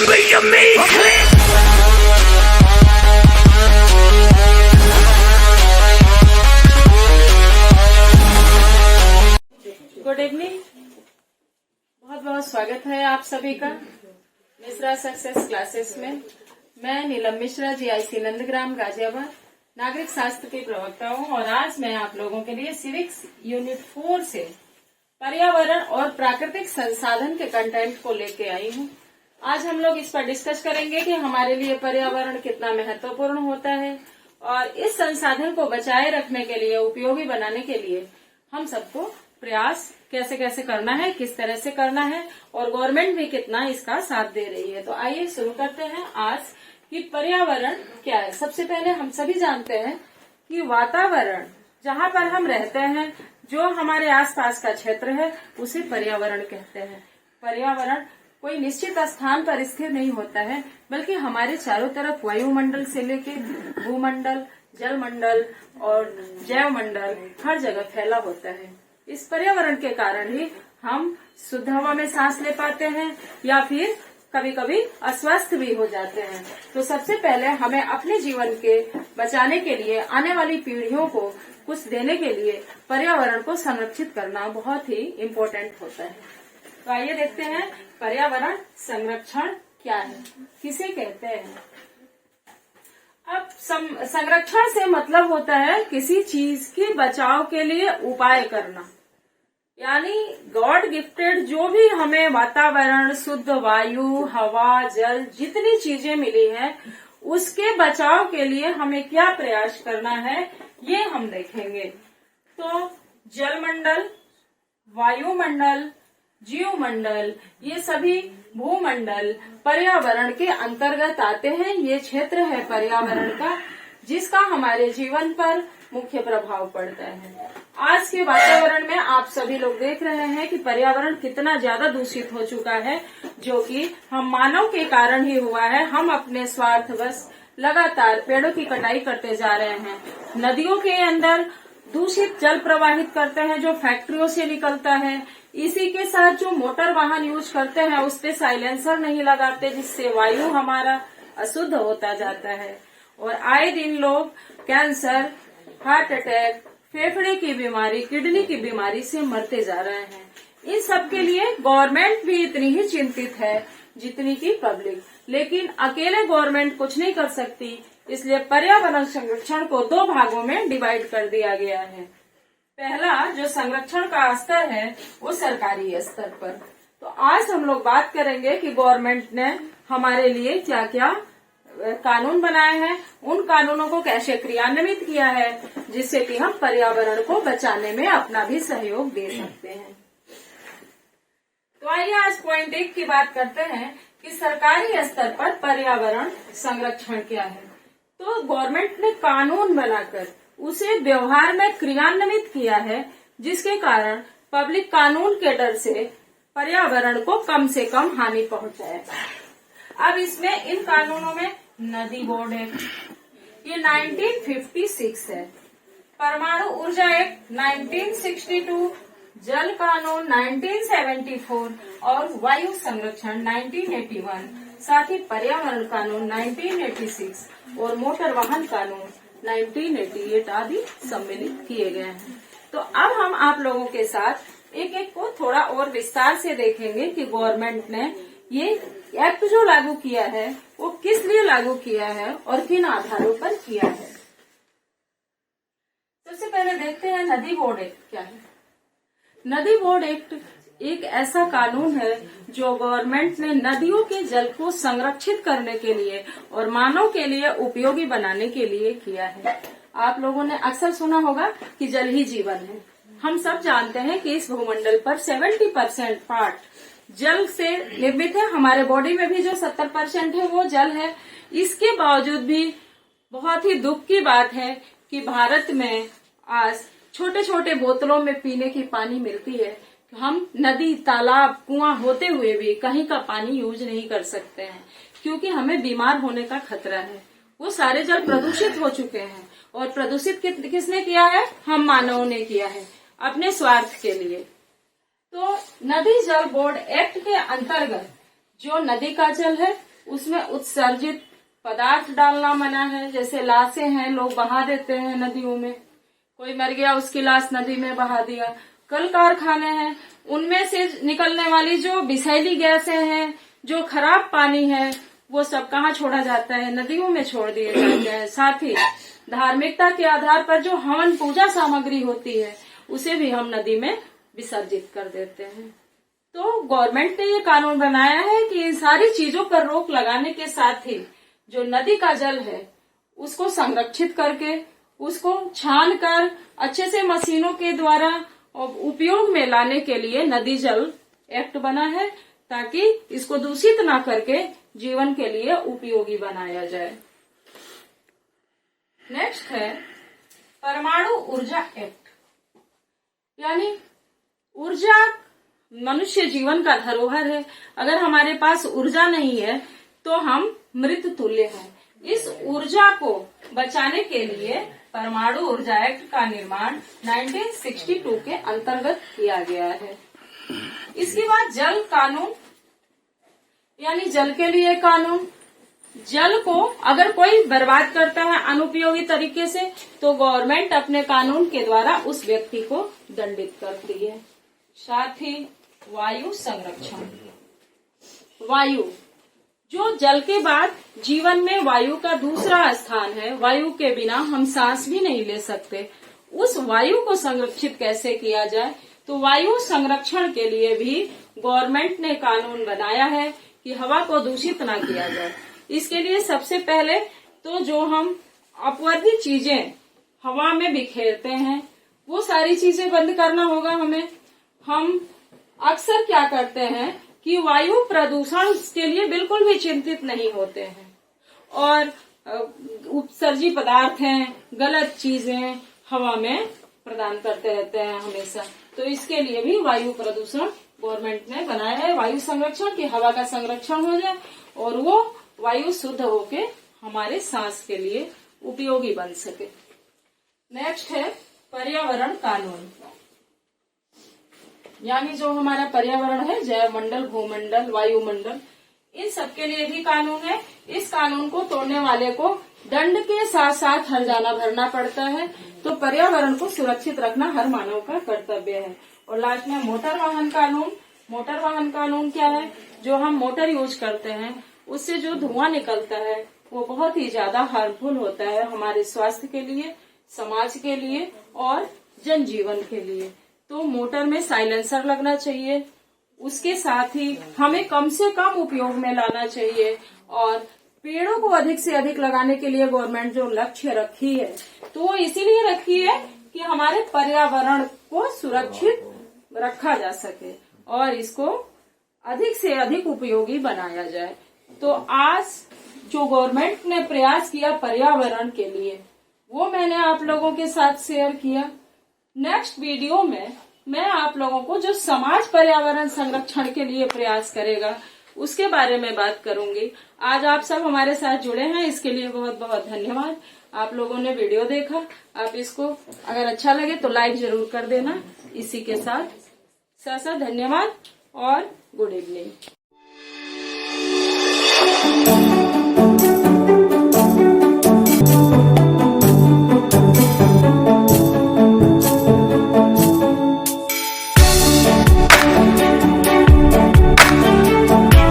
Good evening, बहुत बहुत स्वागत है आप सभी का मिश्रा सक्सेस क्लासेस में। मैं नीलम मिश्रा, GIC नंदग्राम गाजियाबाद, नागरिक शास्त्र की प्रवक्ता हूँ और आज मैं आप लोगों के लिए सिविक्स यूनिट 4 से पर्यावरण और प्राकृतिक संसाधन के कंटेंट को लेके आई हूँ। आज हम लोग इस पर डिस्कस करेंगे कि हमारे लिए पर्यावरण कितना महत्वपूर्ण होता है और इस संसाधन को बचाए रखने के लिए, उपयोगी बनाने के लिए हम सबको प्रयास कैसे कैसे करना है, किस तरह से करना है और गवर्नमेंट भी कितना इसका साथ दे रही है। तो आइए शुरू करते हैं आज कि पर्यावरण क्या है। सबसे पहले हम सभी जानते हैं कि वातावरण, जहाँ पर हम रहते हैं, जो हमारे आसपास का क्षेत्र है, उसे पर्यावरण कहते हैं। पर्यावरण कोई निश्चित स्थान पर स्थिर नहीं होता है, बल्कि हमारे चारों तरफ वायुमंडल से लेके भूमंडल, जलमंडल और जैवमंडल हर जगह फैला होता है। इस पर्यावरण के कारण ही हम शुद्ध हवा में सांस ले पाते हैं या फिर कभी कभी अस्वस्थ भी हो जाते हैं। तो सबसे पहले हमें अपने जीवन के बचाने के लिए, आने वाली पीढ़ियों को कुछ देने के लिए पर्यावरण को संरक्षित करना बहुत ही इम्पोर्टेंट होता है। तो आइए देखते हैं पर्यावरण संरक्षण क्या है, किसे कहते हैं। अब संरक्षण से मतलब होता है किसी चीज के बचाव के लिए उपाय करना, यानी गॉड गिफ्टेड जो भी हमें वातावरण, शुद्ध वायु, हवा, जल, जितनी चीजें मिली हैं, उसके बचाव के लिए हमें क्या प्रयास करना है, ये हम देखेंगे। तो जलमंडल, वायुमंडल, जीवमंडल, ये सभी भूमंडल पर्यावरण के अंतर्गत आते हैं। ये क्षेत्र है पर्यावरण का, जिसका हमारे जीवन पर मुख्य प्रभाव पड़ता है। आज के वातावरण में आप सभी लोग देख रहे हैं कि पर्यावरण कितना ज्यादा दूषित हो चुका है, जो कि हम मानव के कारण ही हुआ है। हम अपने स्वार्थवश लगातार पेड़ों की कटाई करते जा रहे हैं, नदियों के अंदर दूषित जल प्रवाहित करते हैं जो फैक्ट्रियों से निकलता है। इसी के साथ जो मोटर वाहन यूज करते हैं, उस पे साइलेंसर नहीं लगाते, जिससे वायु हमारा अशुद्ध होता जाता है और आए दिन लोग कैंसर, हार्ट अटैक, फेफड़े की बीमारी, किडनी की बीमारी से मरते जा रहे हैं। इन सब के लिए गवर्नमेंट भी इतनी ही चिंतित है जितनी की पब्लिक, लेकिन अकेले गवर्नमेंट कुछ नहीं कर सकती। इसलिए पर्यावरण संरक्षण को 2 भागों में डिवाइड कर दिया गया है। पहला जो संरक्षण का स्तर है वो सरकारी स्तर पर। तो आज हम लोग बात करेंगे कि गवर्नमेंट ने हमारे लिए क्या क्या कानून बनाए हैं, उन कानूनों को कैसे क्रियान्वित किया है, जिससे कि हम पर्यावरण को बचाने में अपना भी सहयोग दे सकते हैं। तो आइए आज पॉइंट 1 की बात करते हैं कि सरकारी स्तर पर पर्यावरण संरक्षण क्या है। तो गवर्नमेंट ने कानून बनाकर उसे व्यवहार में क्रियान्वित किया है, जिसके कारण पब्लिक कानून के डर से पर्यावरण को कम से कम हानि पहुंचाए। अब इसमें इन कानूनों में नदी बोर्ड एक्ट, ये 1956 है, परमाणु ऊर्जा एक्ट 1962, जल कानून 1974 और वायु संरक्षण 1981, साथ ही पर्यावरण कानून 1986 और मोटर वाहन कानून 1988 आदि सम्मिलित किए गए हैं। तो अब हम आप लोगों के साथ एक एक को थोड़ा और विस्तार से देखेंगे कि गवर्नमेंट ने ये एक्ट जो लागू किया है वो किस लिए लागू किया है और किन आधारों पर किया है। सबसे पहले देखते हैं नदी बोर्ड एक्ट क्या है। नदी बोर्ड एक्ट एक ऐसा कानून है जो गवर्नमेंट ने नदियों के जल को संरक्षित करने के लिए और मानव के लिए उपयोगी बनाने के लिए किया है। आप लोगों ने अक्सर सुना होगा कि जल ही जीवन है। हम सब जानते हैं कि इस भूमंडल पर 70% पार्ट जल से निर्मित है। हमारे बॉडी में भी जो 70% है वो जल है। इसके बावजूद भी बहुत ही दुख की बात है कि भारत में आज छोटे छोटे बोतलों में पीने की पानी मिलती है। हम नदी, तालाब, कुआं होते हुए भी कहीं का पानी यूज नहीं कर सकते हैं, क्योंकि हमें बीमार होने का खतरा है। वो सारे जल प्रदूषित हो चुके हैं और प्रदूषित किसने किया है? हम मानवों ने किया है अपने स्वार्थ के लिए। तो नदी जल बोर्ड एक्ट के अंतर्गत जो नदी का जल है, उसमें उत्सर्जित पदार्थ डालना मना है। जैसे लाशें हैं, लोग बहा देते हैं नदियों में, कोई मर गया उसकी लाश नदी में बहा दिया। कल कारखाने हैं, उनमें से निकलने वाली जो विषैली गैसें हैं, जो खराब पानी है, वो सब कहाँ छोड़ा जाता है? नदियों में छोड़ दिए जाते हैं। साथ ही धार्मिकता के आधार पर जो हवन पूजा सामग्री होती है, उसे भी हम नदी में विसर्जित कर देते हैं। तो गवर्नमेंट ने ये कानून बनाया है कि इन सारी चीजों पर रोक लगाने के साथ ही जो नदी का जल है उसको संरक्षित करके, उसको छान कर अच्छे से मशीनों के द्वारा उपयोग में लाने के लिए नदी जल एक्ट बना है, ताकि इसको दूषित ना करके जीवन के लिए उपयोगी बनाया जाए। नेक्स्ट है परमाणु ऊर्जा एक्ट। यानी ऊर्जा मनुष्य जीवन का धरोहर है। अगर हमारे पास ऊर्जा नहीं है तो हम मृत तुल्य हैं। इस ऊर्जा को बचाने के लिए परमाणु ऊर्जा एक्ट का निर्माण 1962 के अंतर्गत किया गया है। इसके बाद जल कानून, यानी जल के लिए कानून। जल को अगर कोई बर्बाद करता है अनुपयोगी तरीके से, तो गवर्नमेंट अपने कानून के द्वारा उस व्यक्ति को दंडित करती है। साथ ही वायु संरक्षण। वायु, जो जल के बाद जीवन में वायु का दूसरा स्थान है, वायु के बिना हम सांस भी नहीं ले सकते। उस वायु को संरक्षित कैसे किया जाए? तो वायु संरक्षण के लिए भी गवर्नमेंट ने कानून बनाया है कि हवा को दूषित ना किया जाए। इसके लिए सबसे पहले तो जो हम अपवर्ती चीजें हवा में बिखेरते हैं, वो सारी चीजें बंद करना होगा हमें। हम अक्सर क्या करते हैं कि वायु प्रदूषण के लिए बिल्कुल भी चिंतित नहीं होते हैं और उपसर्जी पदार्थ हैं, गलत चीजें हवा में प्रदान करते रहते हैं हमेशा। तो इसके लिए भी वायु प्रदूषण गवर्नमेंट ने बनाया है, वायु संरक्षण, की हवा का संरक्षण हो जाए और वो वायु शुद्ध होके हमारे सांस के लिए उपयोगी बन सके। नेक्स्ट है पर्यावरण कानून। यानी जो हमारा पर्यावरण है, जैव मंडल, भूमंडल, वायुमंडल, इन सब के लिए भी कानून है। इस कानून को तोड़ने वाले को दंड के साथ साथ हर्जाना भरना पड़ता है। तो पर्यावरण को सुरक्षित रखना हर मानव का कर्तव्य है। और लास्ट में मोटर वाहन कानून। मोटर वाहन कानून क्या है? जो हम मोटर यूज करते हैं, उससे जो धुआं निकलता है वो बहुत ही ज्यादा हार्मफुल होता है हमारे स्वास्थ्य के लिए, समाज के लिए और जनजीवन के लिए। तो मोटर में साइलेंसर लगना चाहिए। उसके साथ ही हमें कम से कम उपयोग में लाना चाहिए और पेड़ों को अधिक से अधिक लगाने के लिए गवर्नमेंट जो लक्ष्य रखी है, तो वो इसीलिए रखी है कि हमारे पर्यावरण को सुरक्षित रखा जा सके और इसको अधिक से अधिक उपयोगी बनाया जाए। तो आज जो गवर्नमेंट ने प्रयास किया पर्यावरण के लिए, वो मैंने आप लोगों के साथ शेयर किया। नेक्स्ट वीडियो में मैं आप लोगों को जो समाज पर्यावरण संरक्षण के लिए प्रयास करेगा उसके बारे में बात करूंगी। आज आप सब हमारे साथ जुड़े हैं, इसके लिए बहुत बहुत धन्यवाद। आप लोगों ने वीडियो देखा, आप इसको अगर अच्छा लगे तो लाइक जरूर कर देना। इसी के साथ धन्यवाद और गुड इवनिंग।